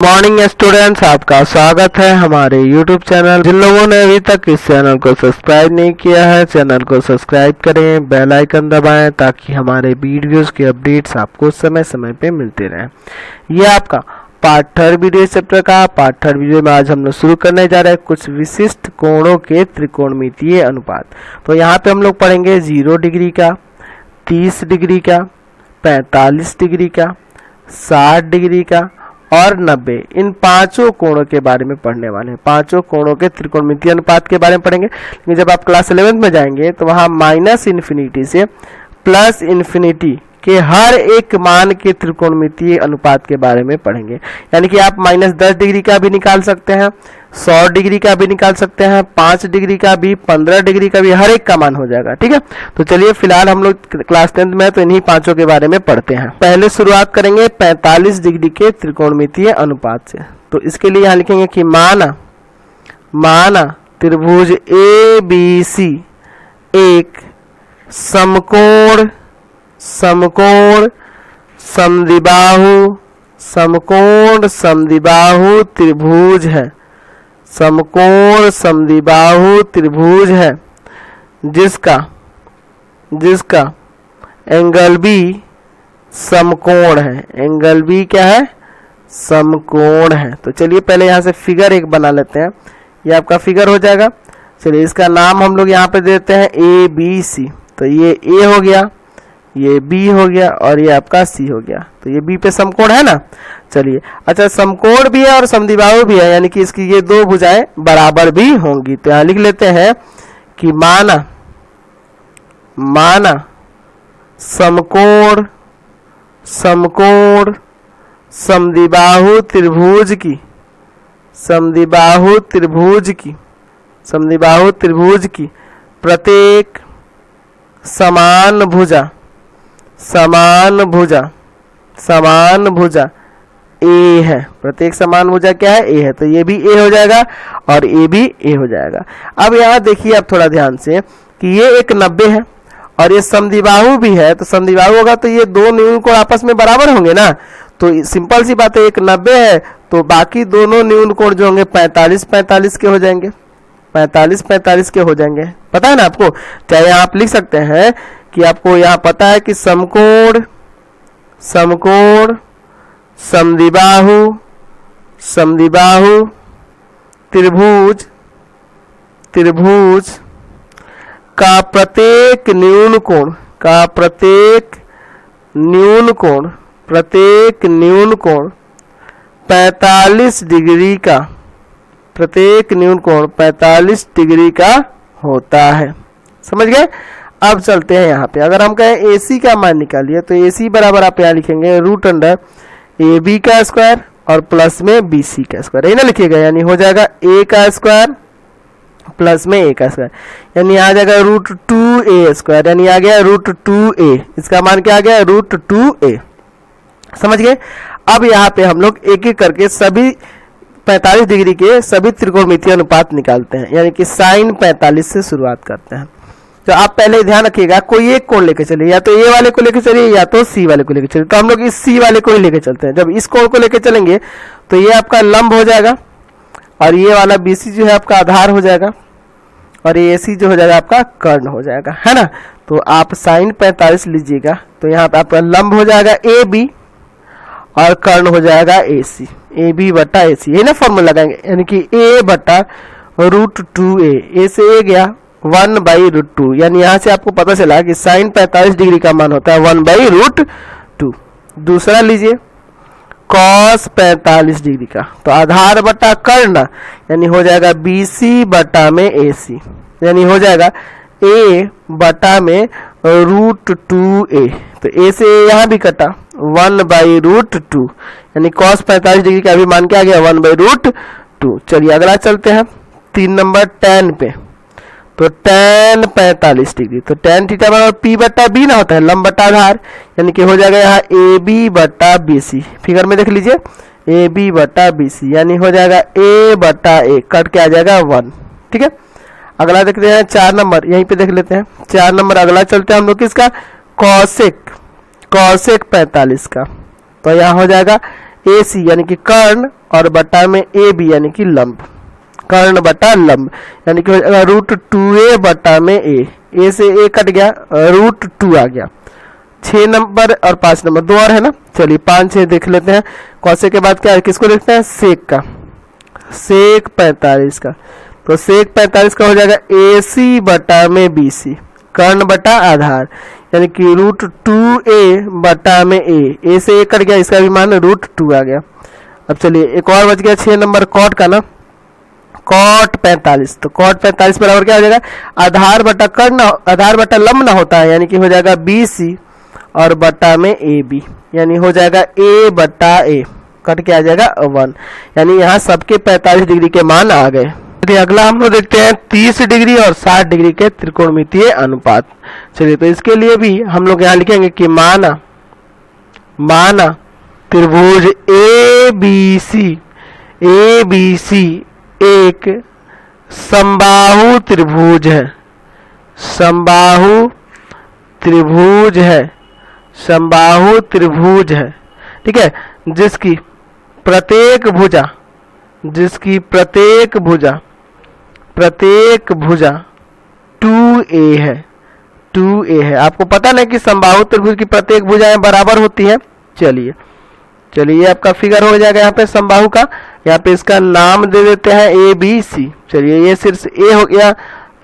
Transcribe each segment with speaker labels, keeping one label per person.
Speaker 1: Morning students, आपका स्वागत है हमारे YouTube चैनल। जिन लोगों ने अभी तक इस चैनल को सब्सक्राइब नहीं किया है, चैनल को सब्सक्राइब करें, बेल आइकन दबाएं ताकि हमारे वीडियोस के अपडेट्स आपको समय समय पे मिलते रहें। यह आपका पार्ट 3 वीडियो चैप्टर का पार्ट 3 वीडियो में आज हम लोग शुरू करने जा रहे हैं कुछ विशिष्ट कोणों के त्रिकोणमितीय अनुपात। तो यहाँ पे हम लोग पढ़ेंगे 0 डिग्री का, 30 डिग्री का, 45 डिग्री का, 60 डिग्री का और 90। इन पांचों कोणों के बारे में पढ़ने वाले हैं। पांचों कोणों के त्रिकोणमितीय अनुपात के बारे में पढ़ेंगे। लेकिन जब आप क्लास 11th में जाएंगे तो वहां -इन्फिनिटी से +इन्फिनिटी के हर एक मान के त्रिकोणमितीय अनुपात के बारे में पढ़ेंगे। यानी कि आप -10 डिग्री का भी निकाल सकते हैं, 100 डिग्री का भी निकाल सकते हैं, 5 डिग्री का भी, 15 डिग्री का भी, हर एक का मान हो जाएगा। ठीक है, तो चलिए फिलहाल हम लोग क्लास 10th में तो इन्हीं पांचों के बारे में पढ़ते हैं। पहले शुरुआत करेंगे 45 डिग्री के त्रिकोणमितीय अनुपात से। तो इसके लिए यहाँ लिखेंगे कि माना त्रिभुज ABC एक समकोण समद्विबाहु त्रिभुज है। समकोण समद्विबाहु त्रिभुज है जिसका एंगल बी समकोण है। एंगल बी क्या है? समकोण है। तो चलिए पहले यहाँ से फिगर एक बना लेते हैं। ये आपका फिगर हो जाएगा। चलिए इसका नाम हम लोग यहाँ पे देते हैं ABC। तो ये A हो गया, ये B हो गया और ये आपका C हो गया। तो ये B पे समकोण है ना। चलिए अच्छा, समकोण भी है और समद्विबाहु भी है, यानी कि इसकी ये दो भुजाएं बराबर भी होंगी। तो यहाँ लिख लेते हैं कि माना समद्विबाहु त्रिभुज की प्रत्येक समान भुजा A है। प्रत्येक समान भुजा क्या है? A है। तो ये भी A हो जाएगा और ये भी A हो जाएगा। अब यहाँ देखिए आप थोड़ा ध्यान से कि ये एक 90 है और ये समद्विबाहु भी है। तो समद्विबाहु होगा तो ये दो न्यून कोण आपस में बराबर होंगे ना। तो सिंपल सी बात है, एक 90 है तो बाकी दोनों न्यून कोण जो होंगे 45-45 के हो जाएंगे। 45-45 के हो जाएंगे। पता है ना आपको? चाहे आप लिख सकते हैं कि आपको यहाँ पता है कि समकोण समद्विबाहु त्रिभुज का प्रत्येक न्यून कोण 45 डिग्री का, प्रत्येक न्यून कोण 45 डिग्री का होता है। समझ गए? अब चलते हैं यहाँ पे। अगर हम कहें AC का मान निकालिए तो AC बराबर आप यहाँ लिखेंगे √AB का स्क्वायर और प्लस में BC का स्क्वायर। यही ना लिखिएगा, यानी हो जाएगा A का स्क्वायर प्लस में A का स्क्वायर, यानी आ जाएगा √2A स्क्वायर, यानी आ गया √2A। इसका मान क्या आ गया? √2A। समझ गए? अब यहाँ पे हम लोग एक एक करके सभी 45 डिग्री के सभी त्रिकोणमितीय अनुपात निकालते हैं। यानी कि sin 45 से शुरुआत करते हैं। तो आप पहले ध्यान रखिएगा, कोई एक कोण लेके चलिए, या तो A वाले को लेके चलिए या तो C वाले को लेके चलिए। तो हम लोग इस C वाले को ही लेके चलते हैं। जब इस कोण को लेके चलेंगे तो ये आपका लंब हो जाएगा और ये वाला BC जो है आपका आधार हो जाएगा और ये AC जो हो जाएगा आपका कर्ण हो जाएगा, है ना। तो आप sin 45 लीजिएगा तो यहाँ पे आपका लंब हो जाएगा AB और कर्ण हो जाएगा AC। AB बटा AC, ये ना फॉर्मूला लगाएंगे, यानी कि A बटा √2A। A से A गया 1/√2, यानी यहाँ से आपको पता चला कि sin 45 डिग्री का मान होता है 1/√2। दूसरा लीजिए cos 45 डिग्री का, तो आधार बटा कर्ण, यानी हो जाएगा BC बटा में AC, यानी हो जाएगा A बटा में √2A। तो A से यहाँ भी कटा 1/√2, यानी cos 45 डिग्री का भी मान क्या आ गया? 1/√2। चलिए अगला चलते हैं 3 नंबर tan पे। तो tan 45 डिग्री, तो tan थीटा बराबर P बटा B ना होता है, लंब बटा आधार, यानी कि हो जाएगा यहाँ AB बटा BC। फिगर में देख लीजिए AB बटा BC, यानी हो जाएगा A बटा A, कट के आ जाएगा 1। ठीक है, अगला देखते हैं 4 नंबर, यहीं पे देख लेते हैं 4 नंबर। अगला चलते हैं हम लोग किसका? cosec 45 का। तो यहाँ हो जाएगा AC यानी कि कर्ण और बटा में AB यानी कि लंब, कर्ण बटा लंब यानी कि रूट 2A बटा में A से A कट गया, रूट 2 आ गया। 6 नंबर और 5 नंबर 2 और है ना। चलिए 5 6 देख लेते हैं। कौसे के बाद क्या है, किसको देखते हैं, सेक का, सेक 45 का। तो सेक 45 का हो जाएगा AC बटा में BC, कर्ण बटा आधार यानी कि रूट 2A बटा में A से A कट गया, इसका भी मान रूट 2 आ गया। अब चलिए एक और बच गया 6 नंबर कॉट का ना, कॉट 45। तो कॉट 45 बराबर क्या हो जाएगा, आधार बटा कर्ण, आधार बटा लंब ना होता है यानी कि हो जाएगा BC और बटा में AB यानी हो जाएगा A बटा A, कट के आ जाएगा 1, यानी यहाँ सबके 45 डिग्री के मान आ गए। अगला हम लोग देखते हैं 30 डिग्री और 60 डिग्री के त्रिकोणमितीय अनुपात। चलिए तो इसके लिए भी हम लोग यहाँ लिखेंगे कि माना त्रिभुज ABC एक समबाहु त्रिभुज है, समबाहु त्रिभुज है, समबाहु त्रिभुज है, ठीक है, जिसकी प्रत्येक भुजा 2A है, 2A है। आपको पता नहीं कि समबाहु त्रिभुज की प्रत्येक भुजाएं बराबर होती हैं। चलिए ये आपका फिगर हो जाएगा यहाँ पे समबाहु का। यहाँ पे इसका नाम दे देते हैं ABC। चलिए ये सिर्फ A हो गया,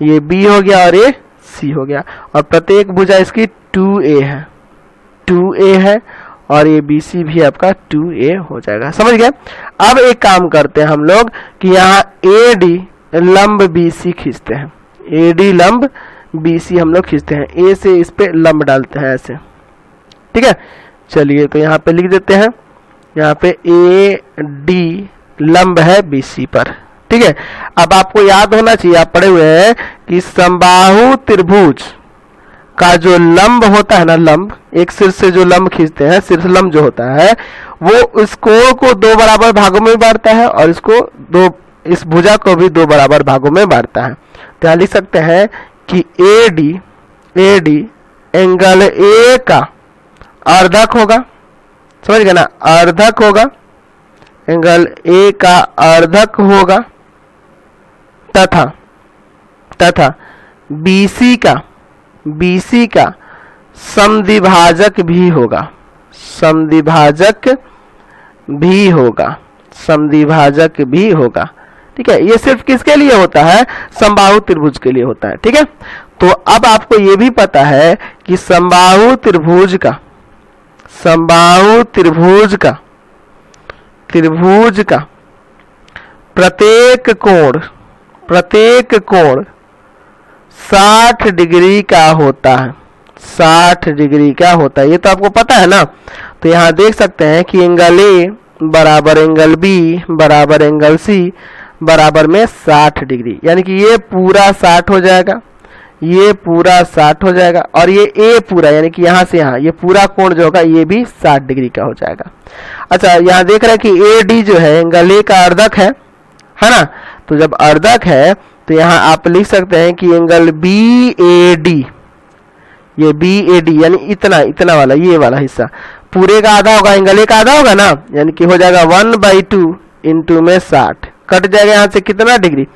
Speaker 1: ये B हो गया और ये C हो गया, और प्रत्येक भुजा इसकी 2A है और ये BC भी आपका 2A हो जाएगा। समझ गए। अब एक काम करते हैं हम लोग कि यहाँ AD लंब BC खींचते हैं, AD लंब BC हम लोग खींचते हैं, A से इस पे लंब डालते हैं ऐसे, ठीक है। चलिए तो यहाँ पे लिख देते हैं, यहाँ पे AD लंब है BC पर, ठीक है। अब आपको याद होना चाहिए, आप पढ़े हुए हैं कि समबाहु त्रिभुज का जो लंब होता है ना, लंब एक सिर से जो लंब खींचते हैं, शीर्ष लंब जो होता है वो इस कोण को 2 बराबर भागों में बांटता है और इस भुजा को भी 2 बराबर भागों में बांटता है। तो यहाँ लिख सकते हैं कि AD एंगल A का अर्धक होगा, समझ गए ना, अर्धक होगा, एंगल A का अर्धक होगा, तथा BC का समद्विभाजक भी होगा, समद्विभाजक भी होगा, ठीक है। ये सिर्फ किसके लिए होता है, समबाहु त्रिभुज के लिए होता है, ठीक है। तो अब आपको ये भी पता है कि समबाहु त्रिभुज का प्रत्येक कोण 60 डिग्री का होता है, 60 डिग्री का होता है, ये तो आपको पता है ना। तो यहाँ देख सकते हैं कि एंगल A बराबर एंगल B बराबर एंगल C बराबर में 60 डिग्री, यानी कि ये पूरा 60 हो जाएगा, ये पूरा 60 हो जाएगा, और ये A पूरा यानी कि यहाँ से यहाँ ये पूरा कोण जो होगा ये भी 60 डिग्री का हो जाएगा। अच्छा यहाँ देख रहे हैं कि AD जो है एंगल A का अर्धक है ना। तो जब अर्धक है तो यहाँ आप लिख सकते हैं कि एंगल BAD, ये BAD यानी इतना वाला, ये वाला हिस्सा पूरे का आधा होगा, एंगल A का आधा होगा ना, यानी कि हो जाएगा 1/2 इंटू में 60, कट जाएगा यहाँ से कितना डिग्री,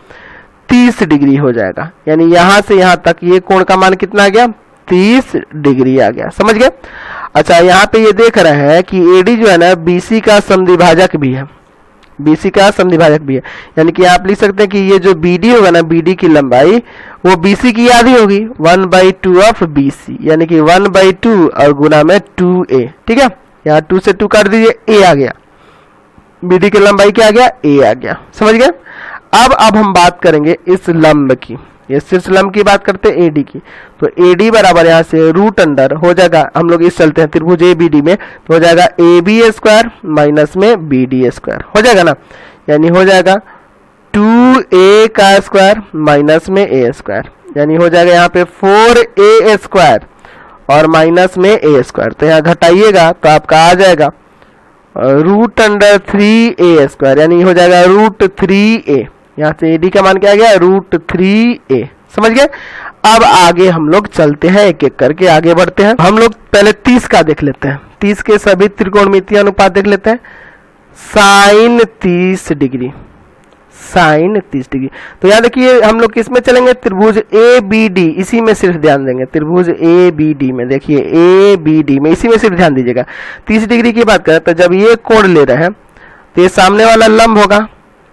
Speaker 1: 30 डिग्री हो जाएगा, यानी यहाँ से यहाँ तक ये कोण का मान कितना आ गया, 30 डिग्री आ गया। समझ गए। अच्छा यहाँ पे ये देख रहे हैं कि AD जो है ना BC का समद्विभाजक भी है, BC का समद्विभाजक भी है, यानी कि आप लिख सकते हैं कि ये जो BD होगा ना, BD की लंबाई वो BC की आधी होगी, 1/2 ऑफ BC, यानी कि 1/2 और गुना में 2A, ठीक है। यहाँ 2 से 2 काट दीजिए, A आ गया, BD की लंबाई क्या आ गया, A आ गया। समझ गए। अब हम बात करेंगे इस लंब की, ये शीर्ष लंब की बात करते हैं AD की। तो AD बराबर यहाँ से रूट अंडर हो जाएगा, हम लोग इस चलते हैं त्रिभुज ABD में, तो हो जाएगा AB² माइनस में BD² हो जाएगा ना, यानी हो जाएगा 2A का स्क्वायर माइनस में A², यानी हो जाएगा यहाँ पे 4A² और माइनस में A²। तो यहाँ घटाइएगा तो आपका आ जाएगा रूट अंडर 3A², यानी हो जाएगा रूट 3A। यहाँ से AD का मान क्या आ गया, रूट 3A। समझ गए। अब आगे हम लोग चलते हैं, एक एक करके आगे बढ़ते हैं। हम लोग पहले 30 का देख लेते हैं, 30 के सभी त्रिकोणमितीय अनुपात देख लेते हैं। Sine 30 degree, sine 30 degree. तो याद देखिए हम लोग किस में चलेंगे, त्रिभुज ए बी डी, इसी में सिर्फ ध्यान देंगे, त्रिभुज ए बी डी में, देखिए ए बी डी में, इसी में सिर्फ ध्यान दीजिएगा। 30 डिग्री की बात करें तो जब ये कोण ले रहे हैं तो ये सामने वाला लंब होगा,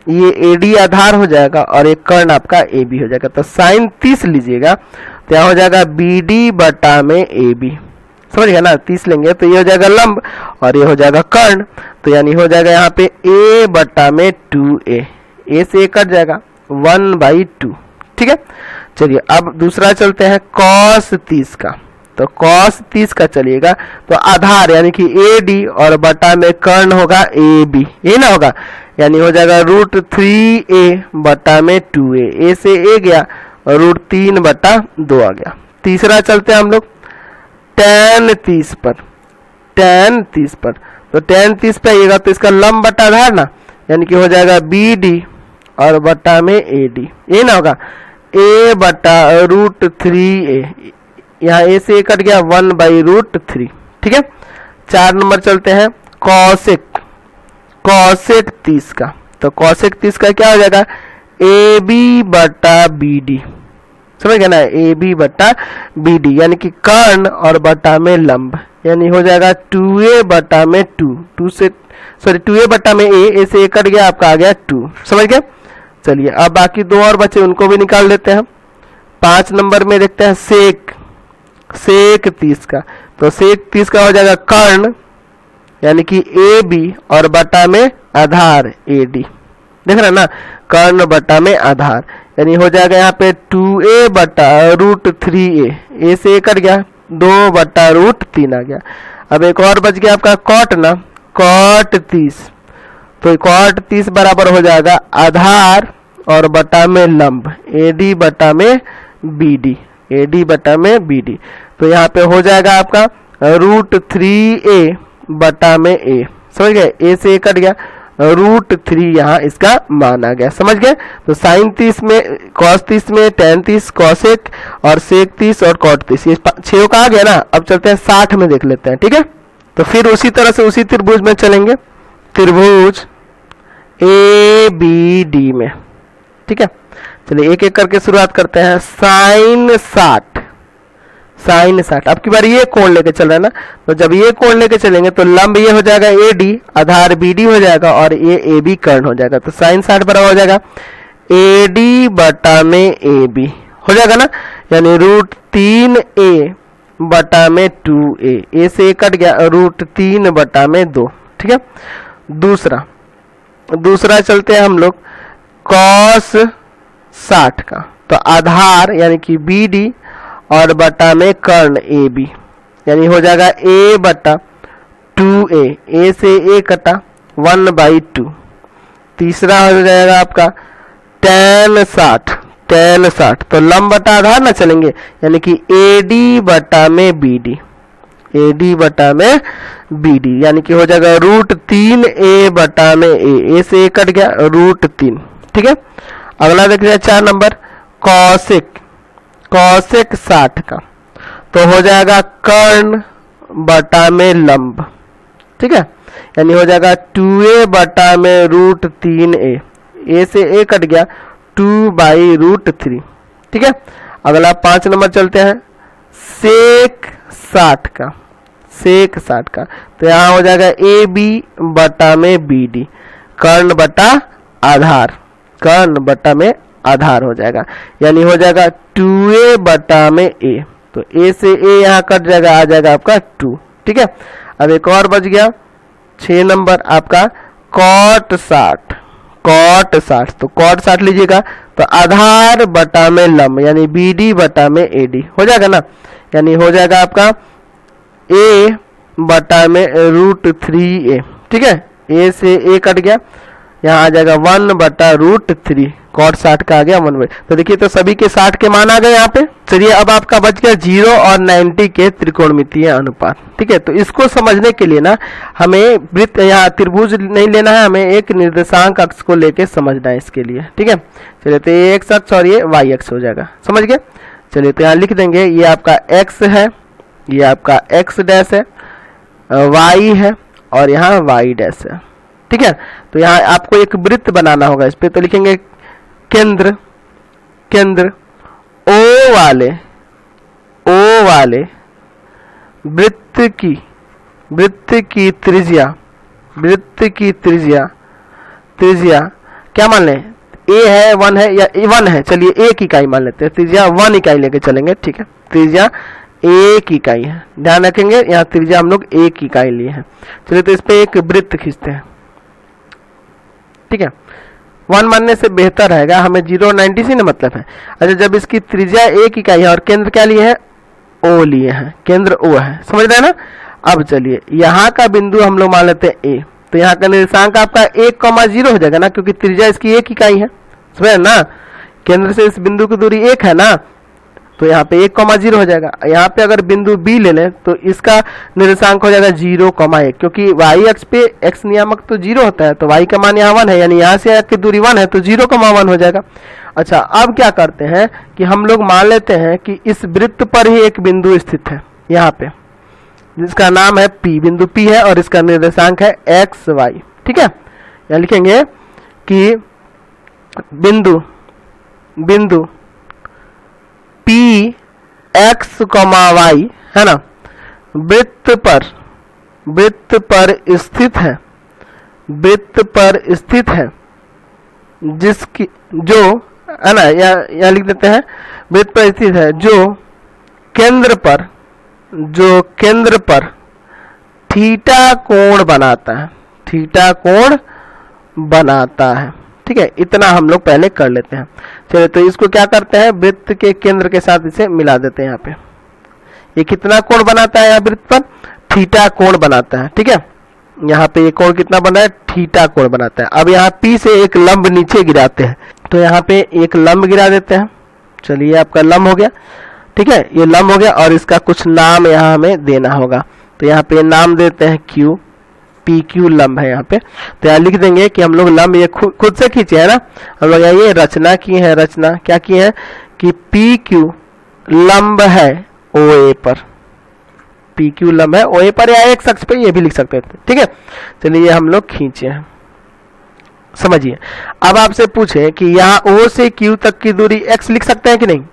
Speaker 1: ये एडी आधार हो जाएगा और एक कर्ण आपका ए बी हो जाएगा। तो साइन 30 लीजिएगा तो यहाँ हो जाएगा बी डी बटा में ए बी, समझ गया ना। 30 लेंगे तो ये हो जाएगा लंब और ये हो जाएगा कर्ण, तो यानी हो जाएगा यहाँ पे a बटा में 2a, a से a कट जाएगा 1/2, ठीक है। चलिए अब दूसरा चलते हैं cos 30 का। तो cos 30 का चलिएगा तो आधार यानी कि AD और बटा में कर्ण होगा AB, यही ना होगा, यानी हो जाएगा √3a बटा में 2a, a से a गया और √3/2 आ गया। तीसरा चलते हैं हम लोग tan 30 पर, tan 30 पर, तो tan 30 पे आइएगा तो इसका लंब बटा आधार ना, यानी कि हो जाएगा BD और बटा में AD, ये ना होगा a बटा √3a, यहाँ a से a कट गया 1/√3, ठीक है। 4 नंबर चलते हैं cosec, cosec 30 का। तो cosec 30 का क्या हो जाएगा, AB बटा BD, समझ गया ना, AB बटा BD, यानी कि कर्ण और बटा में लंब, यानी हो जाएगा 2a बटा में 2 से सॉरी 2a बटा में a से a कट गया, आपका आ गया 2, समझ गए। चलिए अब बाकी 2 और बचे उनको भी निकाल लेते हैं। 5 नंबर में देखते हैं सेक, सेक 30 का। तो सेक 30 का हो जाएगा कर्ण यानी कि AB और बटा में आधार AD, देख रहे ना, कर्ण बटा में आधार, यानी हो जाएगा यहाँ पे 2a बटा √3a, a से a कट गया 2/√3 आ गया। अब एक और बच गया आपका कॉट ना, कॉट 30, तो कॉट 30 बराबर हो जाएगा आधार और बटा में लंब AD बटा में BD, AD बटा में BD, तो यहाँ पे हो जाएगा आपका √3a बटा में a, समझ गए, a से a कट गया √3 यहाँ इसका मान आ गया, समझ गए। तो साइन 30 में, कॉस 30 में, tan 30, कॉसेक और सेक 30 और कॉट 30, ये 6 का आ गया ना। अब चलते हैं 60 में देख लेते हैं, ठीक है। तो फिर उसी तरह से उसी त्रिभुज में चलेंगे, त्रिभुज ABD में, ठीक है। चलिए एक एक करके शुरुआत करते हैं। साइन 60, साइन 60, अब की बार ये कोण लेके चल रहा है ना, तो जब ये कोण लेके चलेंगे तो लंब ये हो जाएगा AD, आधार BD हो जाएगा और ये AB कर्ण हो जाएगा। तो साइन 60 बराबर हो जाएगा AD बटा में AB हो जाएगा ना, यानी √3a बटा में 2a, a से a कट गया √3 बटा में 2, ठीक है। दूसरा चलते हैं हम लोग cos 60 का। तो आधार यानी कि BD और बटा में कर्ण AB, यानी हो जाएगा a बटा 2a, a से a कटा 1/2। तीसरा हो जाएगा आपका tan 60, tan 60, तो लंब बटा आधार ना चलेंगे, यानी कि AD बटा में BD, AD बटा में BD, यानी कि हो जाएगा √3a बटा में a से a कट गया √3, ठीक है। अगला देख लिया 4 नंबर कॉसेक, कॉसेक 60 का। तो हो जाएगा कर्ण बटा में लंब, ठीक है, यानी हो जाएगा 2a बटा में √3a, a से a कट गया 2/√3, ठीक है। अगला 5 नंबर चलते हैं सेक 60 का, सेक 60 का। तो यहाँ हो जाएगा AB बटा में BD, कर्ण बटा आधार, कर्ण बटा में आधार हो जाएगा, यानी हो जाएगा 2a बटा में a, तो a से a यहाँ कट जाएगा, आ जाएगा आपका 2, ठीक है। अब एक और बच गया 6 नंबर आपका cot 60, cot 60, तो cot 60 लीजिएगा तो आधार बटा में लंब यानी BD बटा में AD हो जाएगा ना, यानी हो जाएगा आपका a बटा में √3a, ठीक है, a से a कट गया, यहाँ आ जाएगा 1/√3, cot 60 का आ गया 1/। तो देखिए तो सभी के 60 के मान आ गए यहाँ पे। चलिए अब आपका बच गया 0 और 90 के त्रिकोणमितीय अनुपात, ठीक है। तो इसको समझने के लिए ना हमें वृत्त यहाँ त्रिभुज नहीं लेना है, हमें एक निर्देशांक अक्ष को लेके समझना है इसके लिए, ठीक है। चलिए तो ये x अक्ष और ये y अक्ष हो जाएगा, समझ गए। चलिए तो यहाँ लिख देंगे, ये आपका x है, ये आपका x डैश है, y है और यहाँ y डैश है, ठीक है। तो यहाँ आपको एक वृत्त बनाना होगा, इस पे तो लिखेंगे केंद्र, केंद्र ओ वाले वृत्त की त्रिज्या त्रिज्या क्या मान लें, ए है 1 है या 1 है, चलिए 1 इकाई मान लेते हैं, त्रिज्या 1 इकाई लेके चलेंगे, ठीक है। त्रिज्या 1 इकाई है, ध्यान रखेंगे यहाँ त्रिज्या हम लोग 1 इकाई लिए हैं। चलिए तो इस पे एक वृत्त खींचते हैं, ठीक है। 1 मानने से बेहतर रहेगा, हमें 0 और 90 से ना मतलब है। अच्छा, जब इसकी त्रिज्या 1 इकाई है और केंद्र क्या लिए हैं, ओ लिए हैं, केंद्र ओ है, समझ रहे हैं ना। अब चलिए यहाँ का बिंदु हम लोग मान लेते हैं ए, तो यहाँ का निर्देशांक आपका 1,0 हो जाएगा ना, क्योंकि त्रिज्या इसकी 1 इकाई है, समझ ना। केंद्र से इस बिंदु की दूरी 1 है ना, तो यहाँ पे 1,0 हो जाएगा। यहाँ पे अगर बिंदु बी ले लें तो इसका निर्देशांक हो जाएगा 0,1, क्योंकि y अक्ष पे x नियामक तो 0 होता है, तो y का मान यहाँ 1 है, यानी यहाँ से की दूरी 1 है, तो 0,1 हो जाएगा। अच्छा, अब क्या करते हैं कि हम लोग मान लेते हैं कि इस वृत्त पर ही एक बिंदु स्थित है यहाँ पे, जिसका नाम है P, बिंदु P है और इसका निर्देशांक है x y, ठीक है। यहाँ लिखेंगे कि बिंदु P x, y है ना, वृत्त पर स्थित है, जिसकी जो है ना, या लिख देते हैं वृत्त पर स्थित है जो केंद्र पर थीटा कोण बनाता है, ठीक है। इतना हम लोग पहले कर लेते हैं। चलिए तो इसको क्या करते हैं, वृत्त के केंद्र के साथ इसे मिला देते हैं। यहाँ पे ये कितना कोण बनाता है, यहाँ वृत्त पर थीटा कोण बनाता है, ठीक है। यहाँ पे ये कोण कितना बना है, थीटा कोण बनाता है। अब यहाँ P से एक लंब नीचे गिराते हैं, तो यहाँ पे एक लंब गिरा देते हैं। चलिए आपका लंब हो गया, ठीक है, ये लंब हो गया और इसका कुछ नाम यहाँ हमें देना होगा। तो यहाँ पे नाम देते हैं Q, PQ लंब है यहाँ पे। तो यहाँ लिख देंगे कि हम लोग लंब ये खुद से खींचे है ना, हम लोग ये रचना की है, रचना क्या की है कि PQ लंब है OA पर, PQ लंब है OA पर या एक अक्ष पे, ये भी लिख सकते थे, ठीक है। चलिए ये हम लोग खींचे हैं, समझिए। अब आपसे पूछे कि यहाँ O से Q तक की दूरी x लिख सकते हैं कि नहीं,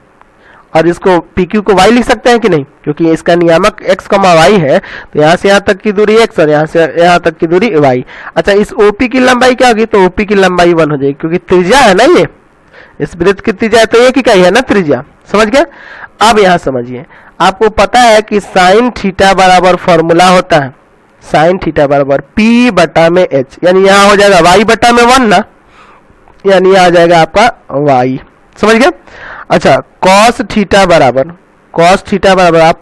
Speaker 1: और इसको PQ को y लिख सकते हैं कि नहीं, क्योंकि इसका नियामक x, y है, तो यहाँ से यहाँ तक की दूरी x और यहाँ से यहाँ तक की दूरी y। अच्छा, इस OP की लंबाई क्या होगी, तो OP की लंबाई 1 हो जाएगी, क्योंकि त्रिज्या है ना, ये इस वृत्त की त्रिज्या है, तो 1 इकाई है ना त्रिज्या, समझ गए। अब यहाँ समझिए, आपको पता है कि साइन थीटा बराबर फॉर्मूला होता है, साइन थीटा बराबर P बटा में H, यानी यहाँ हो जाएगा y बटा में 1 ना, यानी यहाँ आ जाएगा आपका y, समझ गए। अच्छा, cos थीटा बराबर आप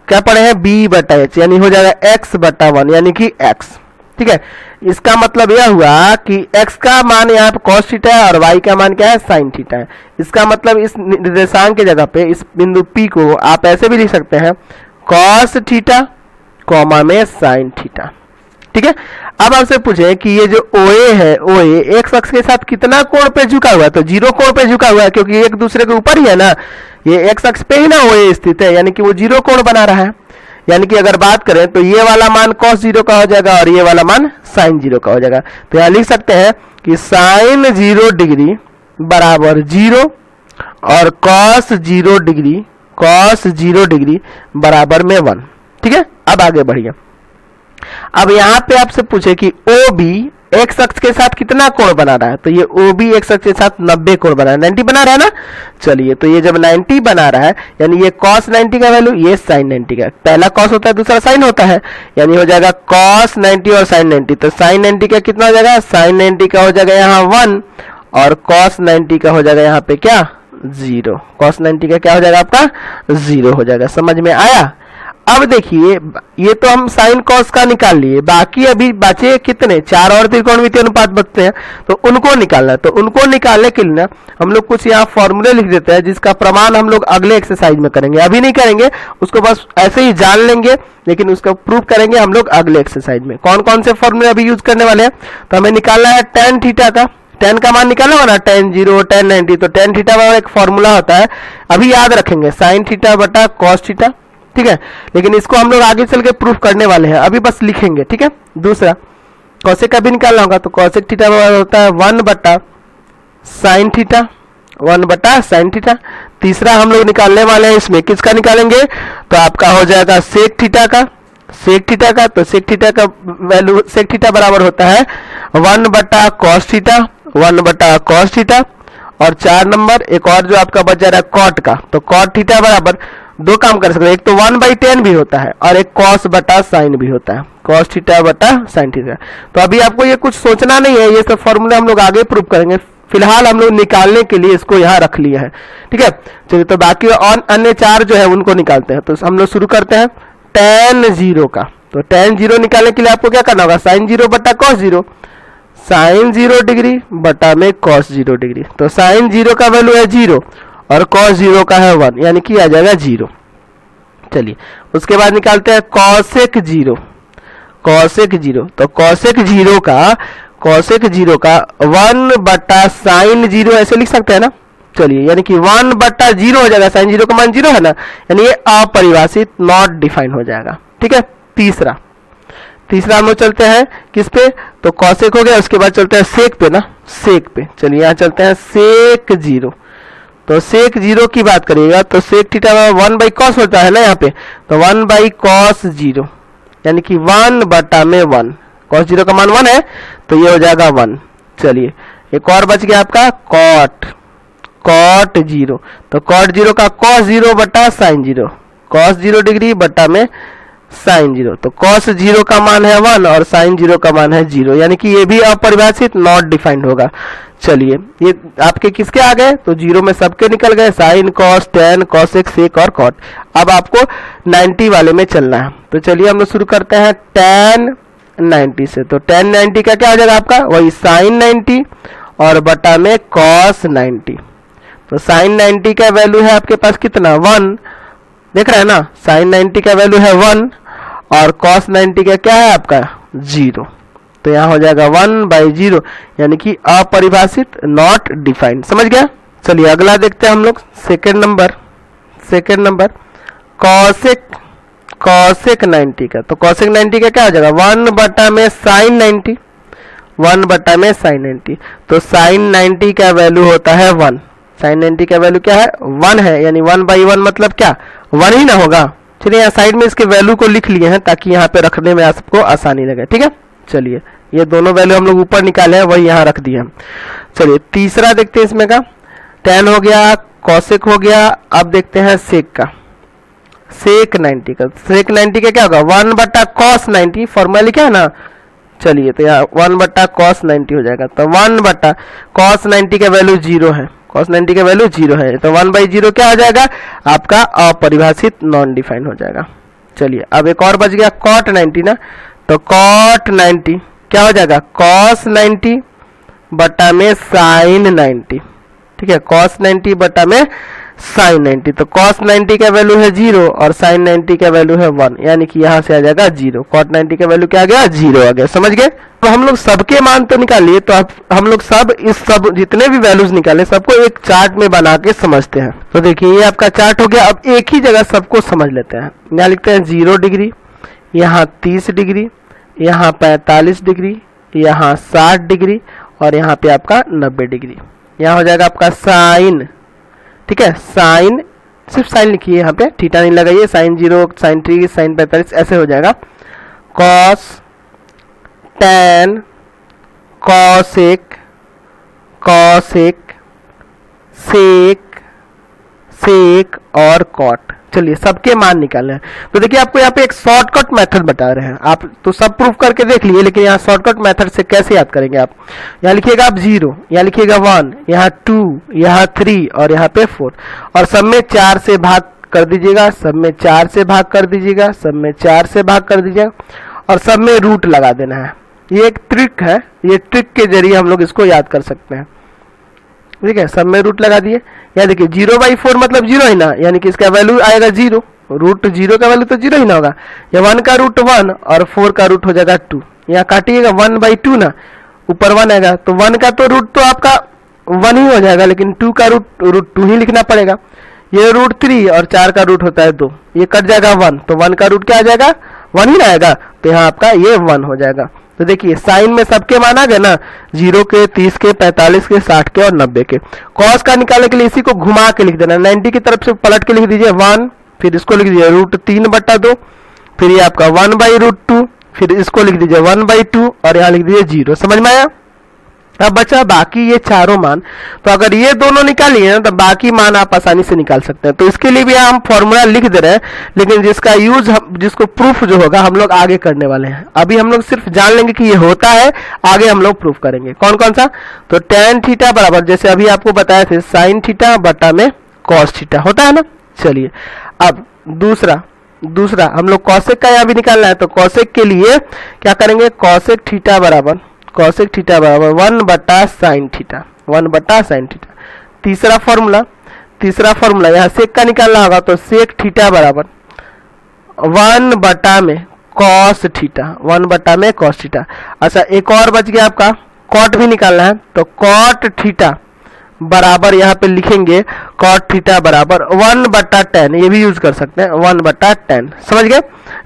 Speaker 1: क्या पढ़े हैं, b बटा h, यानी हो जाएगा x बटा 1, यानी कि x, ठीक है। इसका मतलब यह हुआ कि x का मान यहाँ पे cos थीटा है और y का मान क्या है, sin थीटा है। इसका मतलब इस निर्देशांक की जगह पे इस बिंदु P को आप ऐसे भी लिख सकते हैं, cos थीटा कॉमा में sin थीटा, ठीक है। अब आपसे पूछे कि ये जो OA है, OA x अक्ष के साथ कितना कोण पे झुका हुआ है, तो 0 कोण पे झुका हुआ है, क्योंकि एक दूसरे के ऊपर ही है ना, ये x अक्ष पे ही ना OA स्थित है, यानी कि वो 0 कोण बना रहा है। यानी कि अगर बात करें तो ये वाला मान cos 0 का हो जाएगा और ये वाला मान sin 0 का हो जाएगा। तो यहाँ लिख सकते हैं कि sin 0 डिग्री बराबर 0 और cos 0 डिग्री बराबर में 1, ठीक है। अब आगे बढ़िए। अब यहाँ पे आपसे पूछे कि OB x अक्ष के साथ कितना कोण बना रहा है, तो ये OB x अक्ष के साथ 90 कोण बना रहा है, 90 बना रहा है ना। चलिए तो ये जब 90 बना रहा है, यानी ये cos 90 का वैल्यू, ये sin 90 का, पहला cos होता है दूसरा sin होता है, यानी हो जाएगा cos 90 और sin 90। तो sin 90 का कितना हो जाएगा, sin 90 का हो जाएगा यहाँ 1 और cos 90 का हो जाएगा यहाँ पे क्या, 0। cos 90 का क्या हो जाएगा आपका, 0 हो जाएगा। समझ में आया। अब देखिए, ये तो हम साइन कॉस का निकाल लिए, बाकी अभी बचे कितने, 4 और त्रिकोणमितीय अनुपात बचते हैं, तो उनको निकालना है। तो उनको निकालने के लिए ना हम लोग कुछ यहाँ फॉर्मूले लिख देते हैं, जिसका प्रमाण हम लोग अगले एक्सरसाइज में करेंगे, अभी नहीं करेंगे, उसको बस ऐसे ही जान लेंगे, लेकिन उसका प्रूफ करेंगे हम लोग अगले एक्सरसाइज में। कौन कौन से फॉर्मूले अभी यूज करने वाले हैं, तो हमें निकालना है tan थीटा का, tan का मान निकालना होगा ना, tan 0 tan 90, तो tan थीटा का एक फॉर्मूला होता है, अभी याद रखेंगे, sin थीटा बटा cos थीटा, ठीक है। लेकिन इसको हम लोग आगे चल के प्रूफ करने वाले हैं, अभी बस लिखेंगे, ठीक है। दूसरा कॉसेक का भी निकालना होगा, तो कॉसेक थीटा बराबर होता है 1/sin थीटा, 1/sin थीटा। तीसरा हम लोग निकालने वाले हैं, इसमें किसका निकालेंगे, तो आपका हो जाएगा सेक थीटा का, सेक थीटा का। तो सेक थीटा का वैल्यू, सेक थीटा बराबर होता है 1/cos थीटा, 1/cos थीटा। और 4 नंबर एक और जो आपका बच जा रहा है कॉट का, तो कॉट थीटा बराबर दो काम कर सकते हैं, एक तो 1/tan भी होता है और एक cos/sin भी होता है, cos थीटा/sin थीटा। तो अभी आपको ये कुछ सोचना नहीं है, ये सब फॉर्मूला हम लोग आगे प्रूव करेंगे, फिलहाल हम लोग निकालने के लिए इसको यहाँ रख लिया है, ठीक है। चलिए तो बाकी और अन्य 4 जो है उनको निकालते हैं। तो हम लोग शुरू करते हैं tan 0 का। तो tan 0 निकालने के लिए आपको क्या करना होगा, sin 0/cos 0, sin 0 डिग्री बटा में cos 0 डिग्री। तो sin 0 का वैल्यू है 0 और cos 0 का है 1, यानी कि आ जाएगा 0। चलिए उसके बाद निकालते हैं cosec 0, cosec 0। तो cosec 0 का 1/sin 0 ऐसे लिख सकते हैं ना। चलिए यानी कि 1/0 हो जाएगा, sin 0 का मान 0 है ना, यानी ये अपरिभाषित, नॉट डिफाइंड हो जाएगा, ठीक है। तीसरा हम लोग चलते हैं किस पे, तो कॉसेक हो गया, उसके बाद चलते हैं सेक पे ना, सेक पे। चलिए यहाँ चलते हैं सेक 0। तो सेक 0 की बात करिएगा तो सेक थीटा 1/cos होता है ना यहाँ पे, तो 1/cos 0 यानी कि 1/1, cos 0 का मान 1 है तो ये हो जाएगा 1। चलिए एक और बच गया आपका cot 0। तो cot 0 का cos 0/sin 0, cos 0 डिग्री बटा में sin 0। तो cos 0 का मान है 1 और sin 0 का मान है 0, यानी कि ये भी अपरिभाषित, नॉट डिफाइंड होगा। चलिए ये आपके किसके आ गए, तो 0 में सबके निकल गए, sin, cos, tan, cosec, sec और cot। अब आपको 90 वाले में चलना है। तो चलिए हम लोग शुरू करते हैं tan 90 से। तो tan 90 का क्या हो जाएगा आपका, वही sin 90 और बटा में cos 90। तो sin 90 का वैल्यू है आपके पास कितना, 1, देख रहे हैं ना, sin 90 का वैल्यू है 1 और cos 90 का क्या है आपका 0। तो यहाँ हो जाएगा 1/0, यानी कि अपरिभाषित, नॉट डिफाइंड। समझ गया। चलिए अगला देखते हैं हम लोग, सेकेंड नंबर cosec 90 का। तो cosec 90 का क्या हो जाएगा, 1/sin 90, 1/sin 90। तो sin 90 का वैल्यू होता है 1, sin 90 का वैल्यू क्या है 1 है, यानी 1/1 मतलब क्या 1 ही ना होगा। चलिए यहाँ साइड में इसके वैल्यू को लिख लिए हैं ताकि यहाँ पे रखने में आपको आसानी लगे, ठीक है। चलिए ये दोनों वैल्यू हम लोग ऊपर निकाले हैं, वही यहाँ रख दिए हम। चलिए तीसरा देखते हैं इसमें का, tan हो गया, cosec हो गया। अब देखते हैं सेक का, सेक 90 का। सेक 90 का क्या होगा, 1/cos 90, फॉर्मूला लिखा है ना। चलिए तो यहाँ 1/cos 90 हो जाएगा। तो 1/cos 90 का वैल्यू 0 है, cos 90 का वैल्यू 0 है, तो 1/0 क्या हो जाएगा आपका अपरिभाषित, नॉन डिफाइंड हो जाएगा। चलिए अब एक और बच गया cot 90 ना। तो cot 90 क्या हो जाएगा, cos 90 बटा में sin 90, ठीक है, cos 90 बटा में sin 90। तो cos 90 का वैल्यू है 0 और sin 90 का वैल्यू है 1, यानी कि यहाँ से आ जाएगा 0। cot 90 का वैल्यू क्या आ गया, 0 आ गया। समझ गए। तो हम लोग सबके मान तो निकाल लिए, तो हम लोग सब जितने भी वैल्यूज निकाले सबको एक चार्ट में बना के समझते हैं। तो देखिए ये आपका चार्ट हो गया। अब एक ही जगह सबको समझ लेते हैं। यहाँ लिखते हैं 0 डिग्री, यहाँ 30 डिग्री, यहाँ 45 डिग्री, यहाँ 60 डिग्री और यहाँ पे आपका 90 डिग्री। यहाँ हो जाएगा आपका साइन, ठीक है, साइन, सिर्फ साइन लिखिए, यहाँ पे थीटा नहीं लगाइए, sin 0, sin 3, sin 45 ऐसे हो जाएगा। cos, tan, cosec, sec और cot। चलिए सबके मान निकाले हैं। तो देखिए आपको यहाँ पे एक शॉर्टकट मेथड बता रहे हैं, आप तो सब प्रूफ करके देख लिए, लेकिन यहाँ शॉर्टकट मेथड से कैसे याद करेंगे आप। यहाँ लिखिएगा आप 0, यहाँ लिखिएगा 1, यहाँ 2, यहाँ 3 और यहाँ पे 4 और सब में 4 से भाग कर दीजिएगा, सब में 4 से भाग कर दीजिएगा, सब में 4 से भाग कर दीजिएगा और सब में रूट लगा देना है। ये एक ट्रिक है, ये ट्रिक के जरिए हम लोग इसको याद कर सकते हैं, ठीक है। सब में रूट लगा दिए। यहाँ देखिए 0/4 मतलब 0 ही ना, यानी कि इसका वैल्यू आएगा 0, रूट 0 का वैल्यू तो 0 ही ना होगा। या 1 का रूट 1 और 4 का रूट हो जाएगा 2, यहाँ काटिएगा 1/2 ना, ऊपर 1 आएगा तो 1 का तो रूट तो आपका 1 ही हो जाएगा, लेकिन 2 का रूट 2 ही लिखना पड़ेगा। ये रूट 3 और 4 का रूट होता है 2, ये कट जाएगा 1, तो 1 का रूट क्या आ जाएगा 1 ही आएगा, तो यहाँ आपका ये 1 हो जाएगा। तो देखिए साइन में सबके मान आ गए ना, 0 के, 30 के, 45 के, 60 के और 90 के। कॉस का निकालने के लिए इसी को घुमा के लिख देना, 90 की तरफ से पलट के लिख दीजिए 1, फिर इसको लिख दीजिए √3/2, फिर ये आपका 1/√2, फिर इसको लिख दीजिए 1/2 और यहाँ लिख दीजिए 0। समझ में आया? अब बचा बाकी ये चारों मान। तो अगर ये दोनों निकालिए ना तो बाकी मान आप आसानी से निकाल सकते हैं। तो इसके लिए भी हम फॉर्मूला लिख दे रहे हैं, लेकिन जिसका यूज जिसको प्रूफ जो होगा हम लोग आगे करने वाले हैं। अभी हम लोग सिर्फ जान लेंगे कि ये होता है, आगे हम लोग प्रूफ करेंगे। कौन कौन सा? तो tan थीटा बराबर, जैसे अभी आपको बताया थे, sin थीटा बटा में cos थीटा होता है ना। चलिए अब दूसरा हम लोग कॉसेक का यहाँ भी निकालना है। तो कॉसेक के लिए क्या करेंगे? कॉसेक थीटा बराबर 1/sin थीटा, 1/sin थीटा। तीसरा फॉर्मूला यहाँ सेक का निकालना होगा। तो सेक थीटा बराबर 1/cos थीटा, 1/cos थीटा। अच्छा एक और बच गया आपका, कॉट भी निकालना है। तो कॉट थीटा बराबर यहाँ पे लिखेंगे कॉट थीटा बराबर 1/tan, ये भी यूज कर सकते हैं, 1/tan। समझ गए?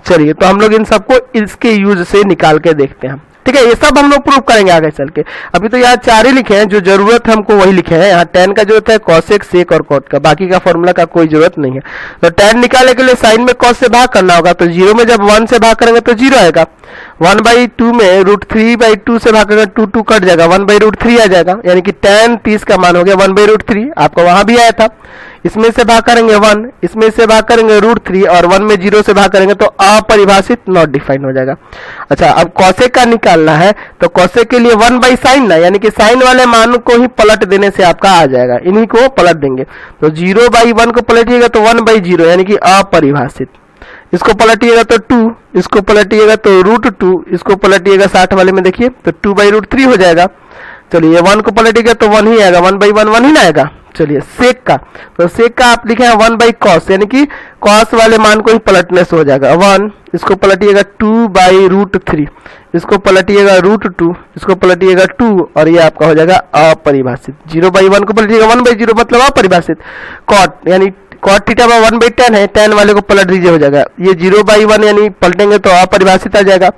Speaker 1: चलिए तो हम लोग इन सबको इसके यूज से निकाल के देखते हैं। ठीक है, ये सब हम लोग प्रूव करेंगे आगे चल के। अभी तो यहाँ 4 ही लिखे हैं, जो जरूरत है हमको वही लिखे हैं। यहाँ tan का जरूरत है, कॉसेक, सेक और कॉट का, बाकी का फॉर्मूला का कोई जरूरत नहीं है। तो tan निकालने के लिए साइन में cos से भाग करना होगा। तो 0 में जब 1 से भाग करेंगे तो 0 आएगा। 1/2 में √3/2 से भाग करेंगे, 2 कट जाएगा, 1/√3 आ जाएगा। यानी कि tan 30 का मान हो गया 1/√3, आपका वहां भी आया था। इसमें से भाग करेंगे 1, इसमें से भाग करेंगे √3 और 1 में 0 से भाग करेंगे तो अपरिभाषित, नॉट डिफाइंड हो जाएगा। अच्छा अब कॉसेक का निकालना है। तो कॉसेक के लिए 1/sin ना, यानी कि साइन वाले मान को ही पलट देने से आपका आ जाएगा, इन्हीं को पलट देंगे। तो 0/1 को पलटिएगा तो 1/0, यानी कि अपरिभाषित। इसको पलटिएगा तो 2, इसको पलटिएगा तो √2, इसको पलटिएगा 60 वाले में देखिए तो 2/√3 हो जाएगा। चलिए 1 को पलटिएगा तो 1 ही आएगा, 1/1 1 ही ना आएगा। चलिए सेक का, तो सेक का आप लिखे हैं 1/cos, यानी कि cos वाले मान को ही पलटने से हो जाएगा 1, इसको पलटिएगा 2/√3, इसको पलटिएगा √2, इसको पलटिएगा 2 और ये आपका हो जाएगा अपरिभाषित। 0/1 को पलटिएगा 1/0, मतलब अपरिभाषित। कॉट यानी कॉट थीटा 1/tan है, tan वाले को पलट दीजिए हो जाएगा। ये 0/1 यानी पलटेंगे तो अपरिभाषित आ जाएगा।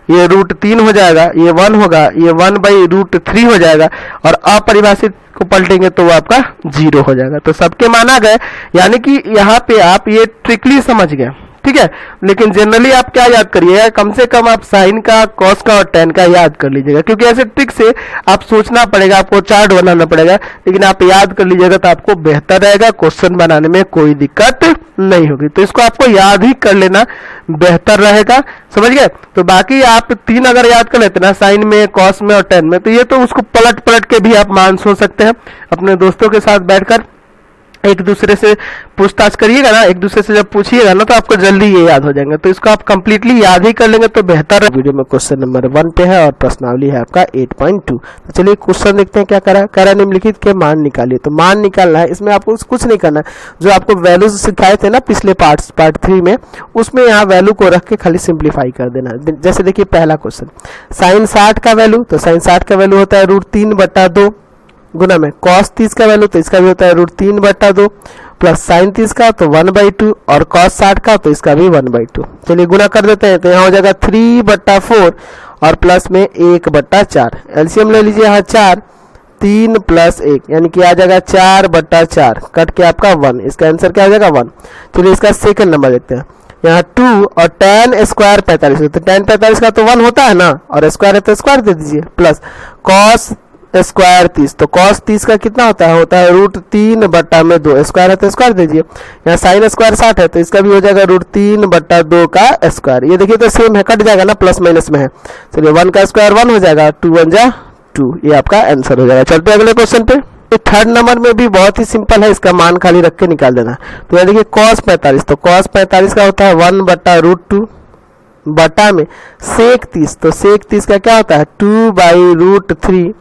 Speaker 1: ये √3 हो जाएगा, ये 1 होगा, ये 1/√3 हो जाएगा और अपरिभाषित को पलटेंगे तो वो आपका 0 हो जाएगा। तो सबके मान आ गए, यानी कि यहाँ पे आप ये ट्रिकली समझ गए। ठीक है, लेकिन जनरली आप क्या याद करिएगा, कम से कम आप साइन का, कॉस का और tan का याद कर लीजिएगा, क्योंकि ऐसे ट्रिक से आप सोचना पड़ेगा, आपको चार्ट बनाना पड़ेगा, लेकिन आप याद कर लीजिएगा तो आपको बेहतर रहेगा, क्वेश्चन बनाने में कोई दिक्कत नहीं होगी। तो इसको आपको याद ही कर लेना बेहतर रहेगा। समझ गए? तो बाकी आप 3 अगर याद कर लेते ना, साइन में, कॉस में और tan में, तो ये तो उसको पलट पलट के भी आप मान सोच सकते हैं। अपने दोस्तों के साथ बैठकर एक दूसरे से पूछताछ करिएगा ना, एक दूसरे से जब पूछिएगा ना तो आपको जल्दी ये याद हो जाएंगे। तो इसको आप कंप्लीटली याद ही कर लेंगे तो बेहतर है। वीडियो में क्वेश्चन नंबर 1 पे है और प्रश्नावली है आपका 8.2। तो चलिए क्वेश्चन देखते हैं क्या करा है। निम्नलिखित के मान निकालिए। तो मान निकालना है, इसमें आपको कुछ नहीं करना है, जो आपको वैल्यूज सिखाए थे ना पिछले पार्ट 3 में, उसमें यहाँ वैल्यू को रख के खाली सिंप्लीफाई कर देना है। जैसे देखिए पहला क्वेश्चन, sin 60 का वैल्यू, तो sin 60 का वैल्यू होता है √3/2 गुना में cos 30 का वैल्यू, तो इसका भी होता है √3/2 प्लस sin 30 का तो 1/2 और cos 60 का तो इसका भी 1/2। चलिए गुना कर देते हैं, तो यहाँ हो जाएगा 3/4 और प्लस में 1/4। एलसीएम ले लीजिए, यहाँ 4, 3 + 1 यानी कि आ जाएगा 4/4, कट के आपका 1। इसका आंसर क्या हो जाएगा? 1। चलिए इसका सेकंड नंबर देखते हैं। यहाँ 2 और tan स्क्वायर 45, तो tan 45 का तो 1 होता है ना, और स्क्वायर है तो स्क्वायर दे दीजिए, प्लस cos स्क्वायर 30, तो cos 30 का कितना होता है? होता है √3/2, स्क्वायर है तो स्क्वायर दीजिए। यहाँ sin स्क्वायर 60 है तो इसका भी हो जाएगा √3/2 का स्क्वायर। ये देखिए तो सेम है, कट जाएगा ना, प्लस माइनस में है। चलिए 1 का स्क्वायर 1 हो जाएगा, 2 × 1 = 2, ये आपका आंसर हो जाएगा। चलते अगले क्वेश्चन पे। थर्ड नंबर में भी बहुत ही सिंपल है, इसका मान खाली रख के निकाल देना। तो यहाँ देखिए cos 45, तो cos 45 का होता है 1/√2 बटा में sec 30, तो sec 30 का क्या होता है? 2/√3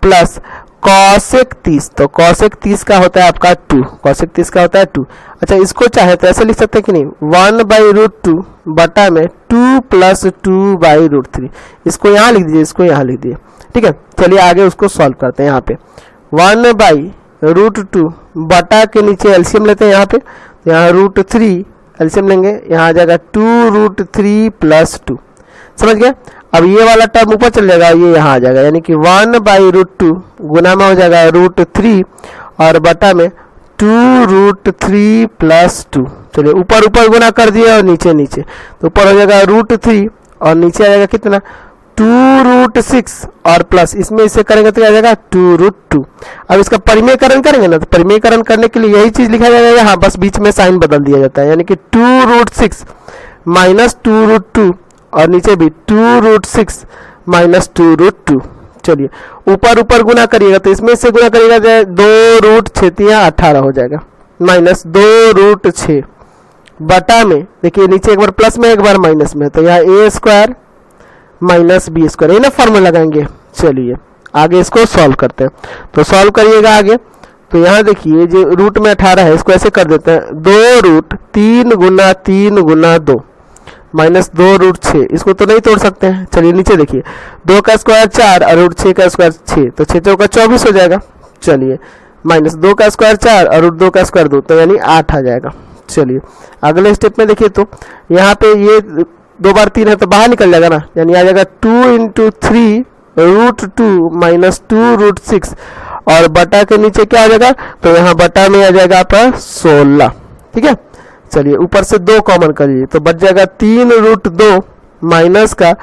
Speaker 1: प्लस cosec 30, तो cosec 30 का होता है आपका 2, cosec 30 का होता है 2। अच्छा इसको चाहे तो ऐसे लिख सकते हैं कि नहीं, 1/√2 बटा में 2 + 2/√3, इसको यहाँ लिख दीजिए, इसको यहाँ लिख दीजिए। ठीक है, चलिए आगे उसको सॉल्व करते हैं। यहाँ पे 1/√2 बटा के नीचे एलसीएम लेते हैं, यहाँ पे यहाँ √3 एलसीएम लेंगे, यहाँ आ जाएगा 2√3 + 2। समझ गए। अब ये वाला टर्म ऊपर चल जाएगा, ये यहाँ आ जाएगा, यानी कि 1/√2 गुना में हो जाएगा √3 और बटा में 2√3 + 2। चलिए ऊपर ऊपर गुना कर दिया और नीचे नीचे, तो ऊपर हो जाएगा √3 और नीचे आ जाएगा कितना 2√6 और प्लस इसमें इसे करेंगे तो आ जाएगा 2√2। अब इसका परिमेयकरण करेंगे ना, तो परिमेयकरण करने के लिए यही चीज लिखा जाएगा यहाँ, बस बीच में साइन बदल दिया जाता है, यानी कि 2√6 माइनस 2√2 और नीचे भी 2√6 माइनस 2√2। चलिए ऊपर ऊपर गुना करिएगा तो इसमें से गुना करिएगा 2√6 18 हो जाएगा, माइनस 2√6 बटा में देखिए नीचे एक बार प्लस में एक बार माइनस में, तो यहाँ a² माइनस b², ये ना फॉर्मूला लगाएंगे। चलिए आगे इसको सॉल्व करते हैं, तो सॉल्व करिएगा आगे। तो यहाँ देखिए जो रूट में 18 है इसको ऐसे कर देते हैं 2√3 गुना 3 गुना 2 माइनस 2√6, इसको तो नहीं तोड़ सकते हैं। चलिए नीचे देखिए 2 का स्क्वायर 4 और √6 का स्क्वायर 6, तो 6 चौका 24 हो जाएगा। चलिए माइनस 2 का स्क्वायर 4 और √2 का स्क्वायर 2, तो यानी 8 आ जाएगा। चलिए अगले स्टेप में देखिए, तो यहाँ पे ये 2 बार 3 है तो बाहर निकल जाएगा ना, यानी आ जाएगा 2 × 3√2 माइनस 2√6 और बटा के नीचे क्या आ जाएगा, तो यहाँ बटा में आ जाएगा आपका 16। ठीक है, चलिए ऊपर से 2 कॉमन कर लीजिए, तो बच जाएगा 3√2 माइनस का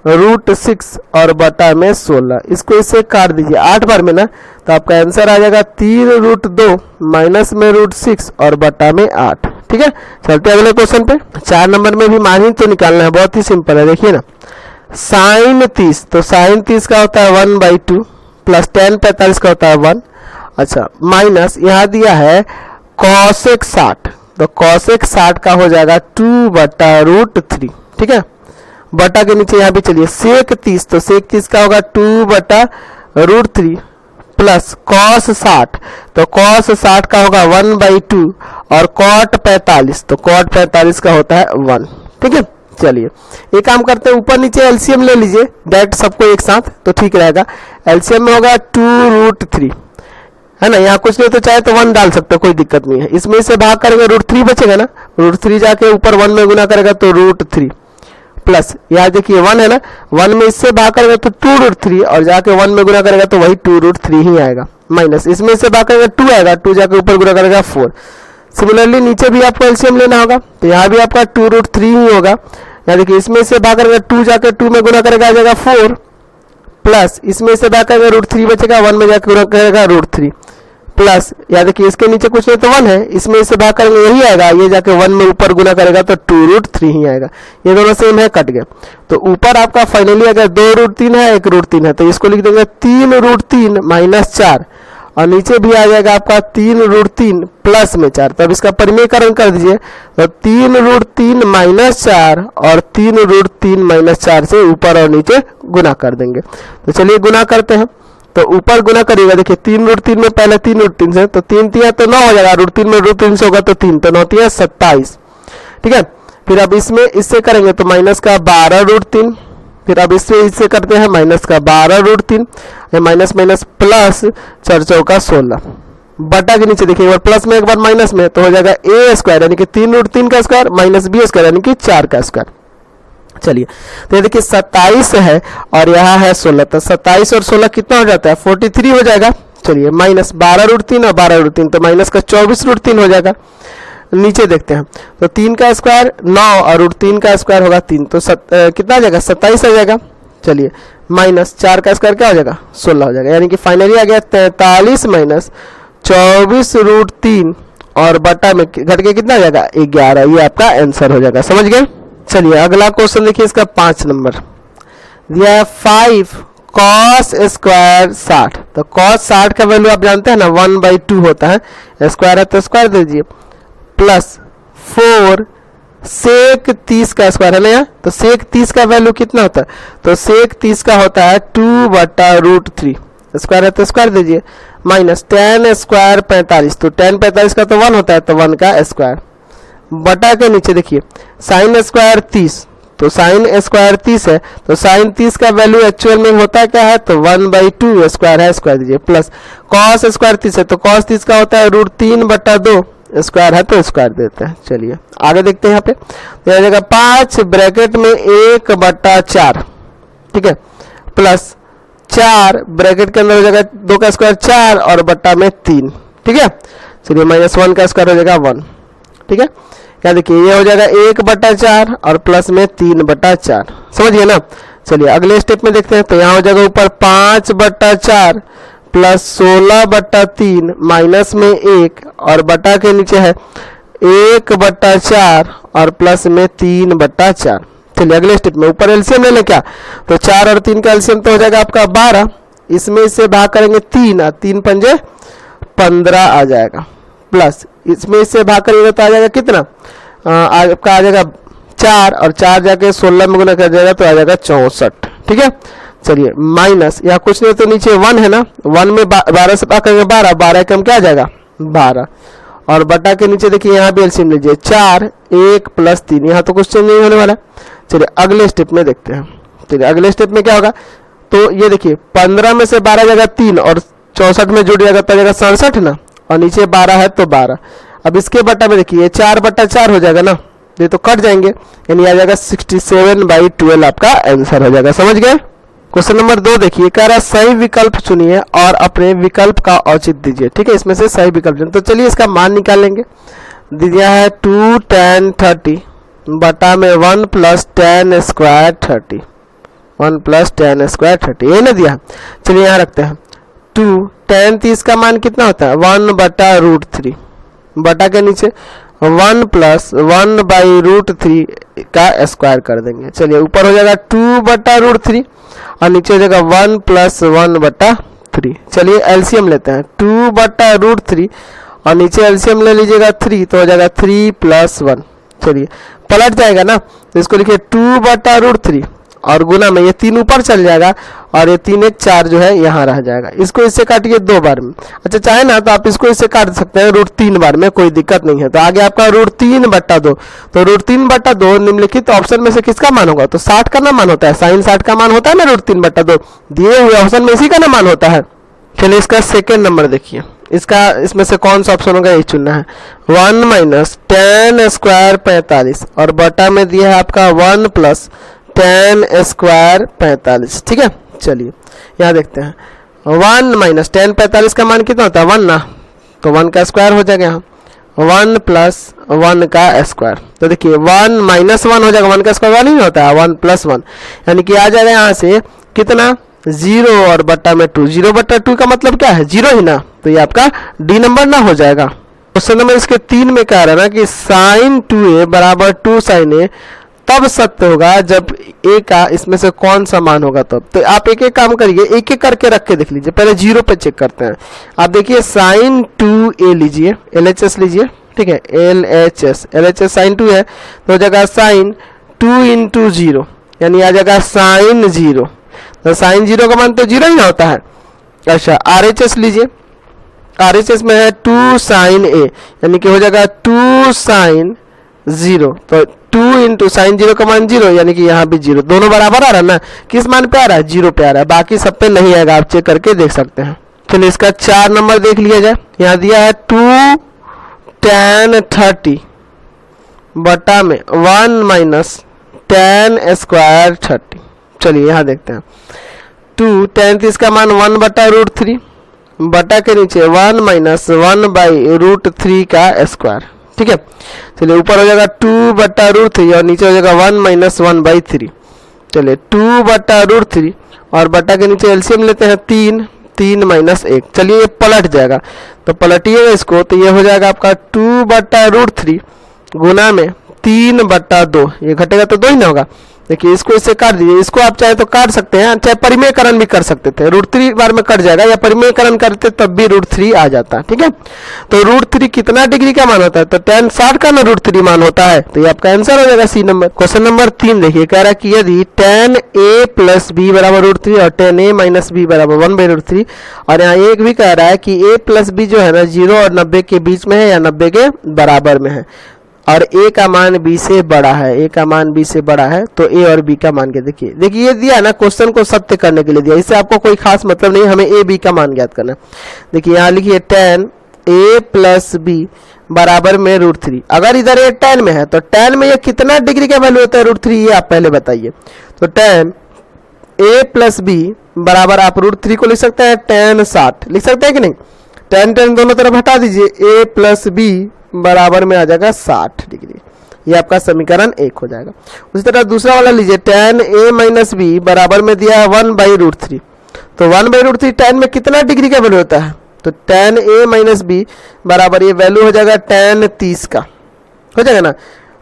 Speaker 1: √6 और बटा में 16। इसको इससे काट दीजिए 8 बार में ना, तो आपका आंसर आ जाएगा 3√2 माइनस में √6 और बटा में 8। ठीक है, चलते अगले क्वेश्चन पे। 4 नंबर में भी मार्जिन तो निकालना है, बहुत ही सिंपल है। देखिए ना sin 30, तो sin 30 का होता है 1/2 प्लस tan 45 का होता है 1। अच्छा माइनस यहाँ दिया है cosec 60, तो cosec 60 का हो जाएगा 2/√3। ठीक है, बटा के नीचे यहाँ भी चलिए sec 30, तो sec 30 का होगा 2/√3 प्लस cos 60, तो cos 60 का होगा 1/2 और cot 45, तो cot 45 का होता है 1। ठीक है, चलिए एक काम करते हैं, ऊपर नीचे एलसीएम ले लीजिए डायरेक्ट सबको एक साथ, तो ठीक रहेगा। एलसीएम में होगा 2√3 है ना, यहाँ कुछ नहीं तो चाहे तो 1 डाल सकते हो, कोई दिक्कत नहीं है। इसमें से भाग करेंगे √3 बचेगा ना, √3 जाके ऊपर 1 में गुना करेगा तो √3 प्लस यहाँ देखिए 1 है ना, 1 में इससे भाग करेगा तो 2√3 और जाके 1 में गुना करेगा तो वही 2√3 ही आएगा, माइनस इसमें से भाग करेगा 2 आएगा, 2 जाके ऊपर गुना करेगा 4। सिमिलरली नीचे भी आपको एलसीएम लेना होगा, तो यहाँ भी आपका 2√3 ही होगा। यहाँ देखिए इसमें से भाग करेगा 2 जाके 2 में गुना करेगा आ जाएगा 4 प्लस इसमें से भाग करेगा √3 बचेगा, 1 में जाके गुना करेगा √3 प्लस यहाँ देखिए इसके नीचे कुछ नहीं तो 1 है, इसमें से भाग करेंगे यही आएगा, ये जाके 1 में ऊपर गुना करेगा तो 2√3 ही आएगा। ये दोनों सेम है, कट गया। तो ऊपर आपका फाइनली अगर 2√3 है 1√3 है, तो इसको लिख देंगे 3√3 माइनस 4 और नीचे भी आ जाएगा आपका 3√3 प्लस में 4। तब इसका परिमेयकरण कर दीजिए, तो 3√3 माइनस 4 और 3√3 माइनस 4 से ऊपर और नीचे गुना कर देंगे। तो चलिए गुना करते हैं, तो ऊपर गुना करिएगा। देखिए 3√3 में पहले 3√3 से, तो 3 3 तो 9 हो जाएगा, √3 में √3 से होगा तो 3, तो 9 3 27। ठीक है, फिर अब इसमें इससे करेंगे तो माइनस का 12√3, फिर अब इससे करते हैं माइनस का 12√3, माइनस माइनस प्लस 4 चौका 16 बटा के नीचे देखिए एक बार प्लस में एक बार माइनस में, तो हो जाएगा a² यानी कि 3√3 का स्क्वायर माइनस b² यानी कि 4 का स्क्वायर। चलिए तो ये देखिए 27 है और यहाँ है 16, तो 27 और 16 कितना हो जाता है 43 हो जाएगा। चलिए माइनस 12√3 और 12√3, तो माइनस का 24√3 हो जाएगा। नीचे देखते हैं, तो 3 का स्क्वायर 9 और √3 का स्क्वायर होगा 3, तो कितना आ जाएगा 27 आ जाएगा। चलिए माइनस 4 का स्क्वायर क्या हो जाएगा 16 हो जाएगा, यानी कि फाइनली आ गया 43 माइनस 24√3 और बटा में घट के कितना आ जाएगा 11। ये आपका आंसर हो जाएगा, समझ गए। चलिए अगला क्वेश्चन देखिए, इसका 5 नंबर दिया है 5 cos स्क्वायर 60, तो cos 60 का वैल्यू आप जानते हैं ना 1/2 होता है, स्क्वायर है तो स्क्वायर दे दीजिए, प्लस 4 sec 30 का स्क्वायर है ना यहाँ, तो sec 30 का वैल्यू कितना होता है, तो sec 30 का होता है 2/√3, स्क्वायर है तो स्क्वायर दीजिए, माइनस tan स्क्वायर 45, तो tan 45 का तो 1 होता है, तो 1 का स्क्वायर बटा के नीचे देखिए sin स्क्वायर 30, तो sin स्क्वायर 30 है, तो sin 30 का वैल्यू एक्चुअल में होता क्या है, तो 1/2 स्क्वायर है, स्क्वायर दीजिए, प्लस cos स्क्वायर 30 है, तो cos 30 का होता है √3/2 स्क्वायर है तो स्क्वायर देते हैं। चलिए आगे देखते हैं यहाँ पे, तो आ जाएगा 5 ब्रैकेट में 1/4, ठीक है, प्लस 4 ब्रैकेट के अंदर हो जाएगा 2 का स्क्वायर 4 और बट्टा में 3, ठीक है। चलिए -1 का स्क्वायर हो जाएगा 1, ठीक है। यहाँ देखिए ये हो जाएगा 1/4 और प्लस में 3/4, समझिए ना। चलिए अगले स्टेप में देखते हैं, तो यहाँ हो जाएगा ऊपर 5/4 प्लस 16/3 माइनस में 1 और बटा के नीचे है 1/4 और प्लस में 3/4। चलिए अगले स्टेप में ऊपर एलसीएम ले लें क्या, तो 4 और 3 का एलसीएम तो हो जाएगा आपका 12, इसमें इससे भाग करेंगे 3 और 3 पंजे 15 आ जाएगा, प्लस इसमें इससे भाग करेंगे तो आ जाएगा कितना, आपका आ जाएगा 4 और 4 जाके 16 में गुना कर जाएगा तो आ जाएगा 64, ठीक है। चलिए माइनस, यहाँ कुछ नहीं तो नीचे 1 है ना, 1 में 12 से भाग करेंगे 12, 12 कम क्या आ जाएगा 12 और बटा के नीचे देखिए यहाँ भी एलसीएम लीजिए 4 1 प्लस 3, यहाँ तो कुछ चेंज नहीं होने वाला। चलिए अगले स्टेप में देखते हैं, चलिए अगले स्टेप में क्या होगा, तो ये देखिए 15 में से 12 जाएगा 3 और 64 में जुड़ जाएगा तो जाएगा 67 ना, और नीचे 12 है तो 12। अब इसके बटा में देखिए 4/4 हो जाएगा ना, ये तो कट जाएंगे, यानी आ जाएगा 67/12 आपका आंसर हो जाएगा, समझ गए। क्वेश्चन नंबर 2 देखिए, कह रहा है सही विकल्प चुनिए और अपने विकल्प का औचित्य दीजिए, ठीक है। इसमें से सही विकल्प चुनिए, तो चलिए इसका मान निकालेंगे। दिया है 2 tan 30 बटा में 1 + tan स्क्वायर 30, 1 + tan स्क्वायर 30, ये ना दिया। चलिए यहाँ रखते हैं 2 tan 30 का मान कितना होता है 1/√3 बटा के नीचे 1 + 1/√3 का स्क्वायर कर देंगे। चलिए ऊपर हो जाएगा 2/√3 और नीचे हो जाएगा 1 + 1/3। चलिए एलसीएम लेते हैं 2/√3 और नीचे एलसीएम ले लीजिएगा 3 तो हो जाएगा 3 + 1। चलिए पलट जाएगा ना, तो इसको लिखिए 2/√3 और गुना में ये 3 ऊपर चल जाएगा और ये 3 1 4 जो है यहाँ रह जाएगा। इसको इससे काटिए 2 बार में, अच्छा चाहे ना तो आप इसको इससे काट सकते हैं √3 बार में, कोई दिक्कत नहीं है। तो आगे आपका √3/2, तो √3/2 निम्नलिखित ऑप्शन में से किसका मान होगा, तो 60 का ना मान होता है, sin 60 का मान होता है ना √3/2, दिए हुए ऑप्शन में इसी का ना मान होता है। चलिए इसका सेकेंड नंबर देखिए, इसका इसमें से कौन सा ऑप्शन होगा यही चुनना है। 1 - tan स्क्वायर 45 और बटा में दिया है आपका 1 + tan स्क्वायर 45, ठीक है। चलिए यहाँ देखते हैं 1 - tan 45 का मान कितना होता है 1 ना, तो 1 का स्क्वायर हो जाएगा यहाँ 1 + 1 का स्क्वायर। तो देखिए 1 - 1 हो जाएगा, 1 का स्क्वायर 1 ही होता है, 1 + 1 यानी कि आ जाएगा यहाँ से कितना 0 और बट्टा में 2, 0/2 का मतलब क्या है 0 ही ना, तो ये आपका डी नंबर ना हो जाएगा। क्वेश्चन नंबर इसके 3 में कह रहा है ना कि sin 2a = 2 sin a तब सत्य होगा जब a का इसमें से कौन सा मान होगा तब। तो आप एक एक काम करिए, एक एक करके रख के देख लीजिए, पहले 0 पे चेक करते हैं। आप देखिए sin 2a लीजिए, LHS लीजिए, ठीक है, LHS sin 2 है तो जगह sin 2 × 0 यानी आ जाएगा sin 0, तो sin 0 का मान तो 0 ही ना होता है। अच्छा RHS लीजिए, RHS में है 2 sin a यानी कि हो जाएगा 2 sin 0, तो 2 × sin 0 का मान 0 यानी कि यहाँ भी 0, दोनों बराबर आ रहा है ना, किस मान पे आ रहा है 0 पे आ रहा है, बाकी सब पे नहीं आएगा, आप चेक करके देख सकते हैं। चलिए इसका 4 नंबर देख लिया जाए, यहाँ दिया है 2 tan 30 बटा में 1 - tan स्क्वायर 30। चलिए यहाँ देखते हैं 2 tan 30 का मान 1/√3 बटा के नीचे 1 - 1/√3 का स्क्वायर, ठीक है। चलिए ऊपर हो जाएगा 2/√3 और नीचे हो जाएगा 1 - 1/3। चलिए 2/√3 और बटा के नीचे एलसीएम लेते हैं 3 3 - 1। चलिए ये पलट जाएगा, तो पलटिएगा इसको, तो ये हो जाएगा आपका 2/√3 गुना में 3/2, ये घटेगा तो 2 ही ना होगा। देखिए इसको इससे काट दीजिए, इसको आप चाहे तो काट सकते हैं, चाहे परिमेयकरण भी कर सकते थे, √3 बार में कट जाएगा, या परिमेयकरण करते तब भी √3 आ जाता, ठीक है। तो √3 कितना डिग्री का मान होता है, तो tan 60 का ना √3 मान होता है, तो ये आपका आंसर हो जाएगा सी नंबर। क्वेश्चन नंबर 3 देखिए, कह रहा है कि यदि tan a + b = √3 और tan a - b = 1/√3 और यहाँ एक भी कह रहा है कि a + b जो है ना 0 और 90 के बीच में है या 90 के बराबर में है और a का मान b से बड़ा है, a का मान b से बड़ा है, तो a और b का मान के देखिए ये दिया है ना, क्वेश्चन को सत्य करने के लिए दिया, इससे आपको कोई खास मतलब नहीं, हमें a b का मान ज्ञात करना है। देखिए यहाँ लिखिए tan a प्लस बी बराबर में √3। अगर इधर ये tan में है तो tan में ये कितना डिग्री का वैल्यू होता है √3, ये आप पहले बताइए। तो tan a प्लस बी बराबर आप √3 को लिख सकते हैं tan 60, लिख सकते हैं कि नहीं। tan दोनों तरफ हटा दीजिए, a प्लस बी बराबर में आ जाएगा 60 डिग्री। ये आपका समीकरण 1 हो जाएगा। उसी तरह दूसरा वाला लीजिए, tan a माइनस बी बराबर में दिया है 1/√3। तो 1/√3 tan में कितना डिग्री का वैल्यू होता है, तो tan a माइनस बी बराबर ये वैल्यू हो जाएगा tan 30 का, हो जाएगा ना।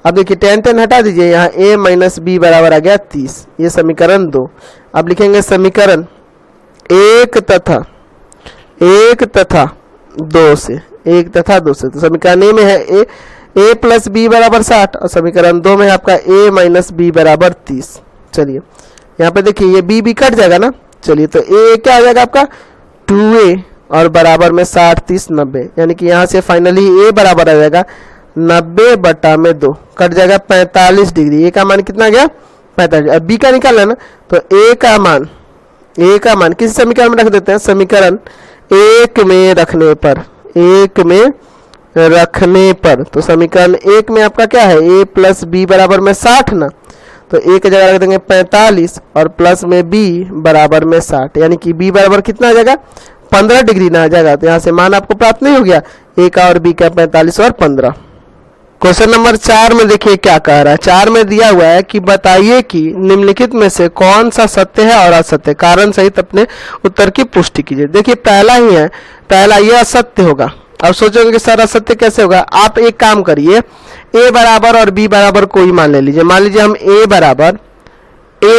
Speaker 1: अब देखिए tan हटा दीजिए, यहाँ a माइनस बी बराबर आ गया 30, ये समीकरण 2। अब लिखेंगे समीकरण 1 तथा 2 से, 1 तथा 2 से। तो समीकरण ए में है a प्लस बी बराबर 60 और समीकरण 2 में आपका a माइनस बी बराबर 30। चलिए यहाँ पे देखिए ये b कट जाएगा ना। चलिए तो a क्या आ जाएगा आपका 2a और बराबर में 60 30 90, यानी कि यहाँ से फाइनली a बराबर आ जाएगा 90/2, कट जाएगा 45 डिग्री। a का मान कितना गया 45। अब b का निकालना ना, तो a का मान किसी समीकरण में रख देते हैं, समीकरण 1 में रखने पर। तो समीकरण 1 में आपका क्या है, a प्लस बी बराबर में 60 ना, तो a की जगह रख देंगे 45 और प्लस में b बराबर में 60, यानी कि b बराबर कितना आ जाएगा 15 डिग्री ना आ जाएगा। तो यहाँ से मान आपको प्राप्त नहीं हो गया, a का और b का 45 और 15। क्वेश्चन नंबर 4 में देखिए क्या कह रहा है। 4 में दिया हुआ है कि बताइए कि निम्नलिखित में से कौन सा सत्य है और असत्य, कारण सहित अपने उत्तर की पुष्टि कीजिए। देखिए पहला ही है, पहला ये असत्य होगा। अब सोचोगे कि सर असत्य कैसे होगा, आप एक काम करिए, a बराबर और b बराबर कोई मान ले लीजिए। मान लीजिए हम a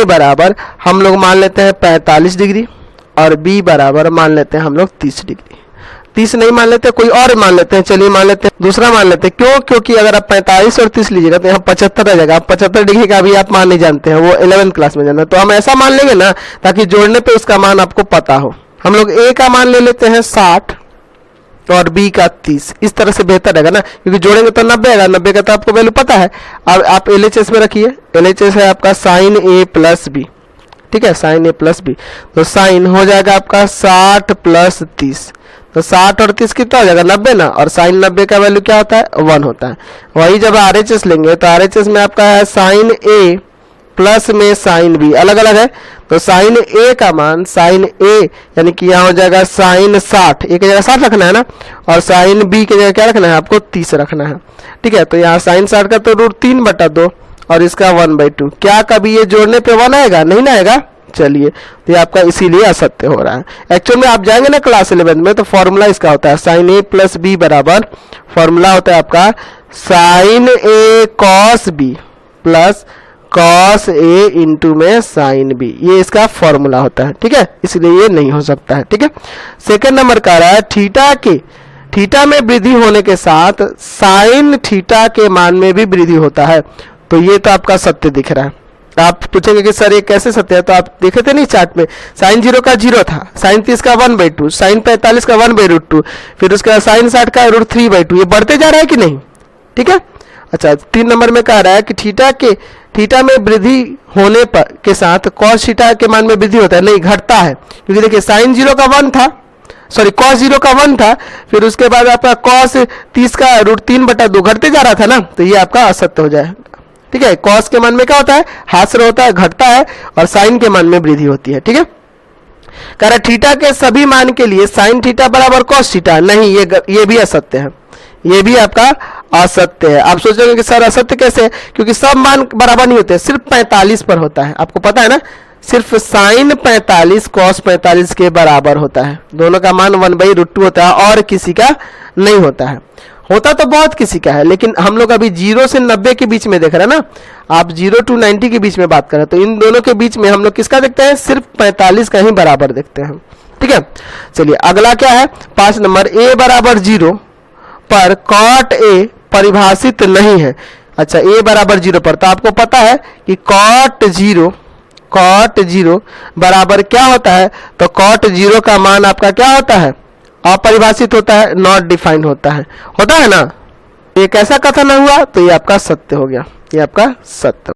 Speaker 1: बराबर हम लोग मान लेते हैं 45 डिग्री और b बराबर मान लेते हैं हम लोग 30 डिग्री। 30 नहीं मान लेते, कोई और मान लेते हैं। चलिए मान लेते हैं, दूसरा मान लेते हैं। क्यों? क्योंकि अगर आप 45 और 30 लीजिएगा तो यहाँ 75 आ जाएगा। आप 75 डिग्री का भी आप मान नहीं जानते हैं, वो 11th क्लास में जाना। तो हम ऐसा मान लेंगे ना ताकि जोड़ने पे उसका मान आपको पता हो। हम लोग a का मान ले लेते हैं 60 और b का 30, इस तरह से बेहतर रहेगा ना, क्योंकि जोड़ेंगे तो 90 आएगा। 90 का तो आपको वैल्यू पता है। अब आप LHS में रखिए, LHS है आपका sin a प्लस बी, ठीक है, sin a प्लस बी। तो sin हो जाएगा आपका 60 प्लस 30, तो 60 और 30 कितना हो जाएगा 90 ना, और sin 90 का वैल्यू क्या होता है 1 होता है। वही जब RHS लेंगे तो RHS में आपका है sin a प्लस में sin b, अलग अलग है। तो sin a का मान sin a यानी कि यहाँ हो जाएगा sin 60, एक जगह 60 रखना है ना, और sin b की जगह क्या रखना है आपको 30 रखना है, ठीक है। तो यहाँ sin 60 का तो √3/2 और इसका 1/2। क्या कभी ये जोड़ने पे 1 आएगा? नहीं ना आएगा। चलिए तो ये आपका इसीलिए असत्य हो रहा है। एक्चुअल में आप जाएंगे ना क्लास 11 में तो फॉर्मूला इसका होता है sin a प्लस b बराबर, फॉर्मूला होता है आपका sin a cos b plus cos a into में sin b, ये इसका फॉर्मूला होता है, ठीक है। इसलिए ये नहीं हो सकता है, ठीक है। सेकंड नंबर का रहा है थीटा में वृद्धि होने के साथ sin थीटा के मान में भी वृद्धि होता है। तो ये तो आपका सत्य दिख रहा है। आप पूछेंगे कि सर ये कैसे सत्य है, तो आप देखे थे नहीं चार्ट में, sin 0 का 0 था, sin 30 का 1/2, sin 45 का 1/2, फिर उसके बाद sin 60 का √3/2, ये बढ़ते जा रहा है कि नहीं, ठीक है। अच्छा 3 नंबर में कह रहा है कि थीटा में वृद्धि होने पर के साथ cos थीटा के मान में वृद्धि होता है, नहीं घटता है। क्योंकि देखिए sin 0 का 1 था, सॉरी cos 0 का 1 था, फिर उसके बाद आपका cos 30 का √3/2 घटते जा रहा था ना, तो ये आपका असत्य हो जाए, ठीक है। cos के मान में क्या होता है हास्य होता है, घटता है, और sin के मान में वृद्धि होती है, ठीक है। कह रहा थीटा के सभी मान के लिए sin थीटा बराबर cos थीटा, नहीं, ये भी असत्य है, ये भी आपका असत्य है। आप सोचोगे कि सर असत्य कैसे है, क्योंकि सब मान बराबर नहीं होते, सिर्फ 45 पर होता है, आपको पता है ना, सिर्फ sin 45 cos 45 के बराबर होता है। दोनों का मान 1/√2 होता है और किसी का नहीं होता है। होता तो बहुत किसी का है, लेकिन हम लोग अभी 0 से 90 के बीच में देख रहे हैं ना, आप 0 to 90 के बीच में बात कर रहे हैं, तो इन दोनों के बीच में हम लोग किसका देखते हैं, सिर्फ 45 का ही बराबर देखते हैं, ठीक है। चलिए अगला क्या है 5 नंबर, a बराबर 0 पर cot a परिभाषित नहीं है। अच्छा a बराबर 0 पर, तो आपको पता है कि cot 0 बराबर क्या होता है, तो cot 0 का मान आपका क्या होता है, अपरिभाषित होता है, नॉट डिफाइंड होता है ना। ये कैसा कथन हुआ, तो ये आपका सत्य हो गया, ये आपका सत्य।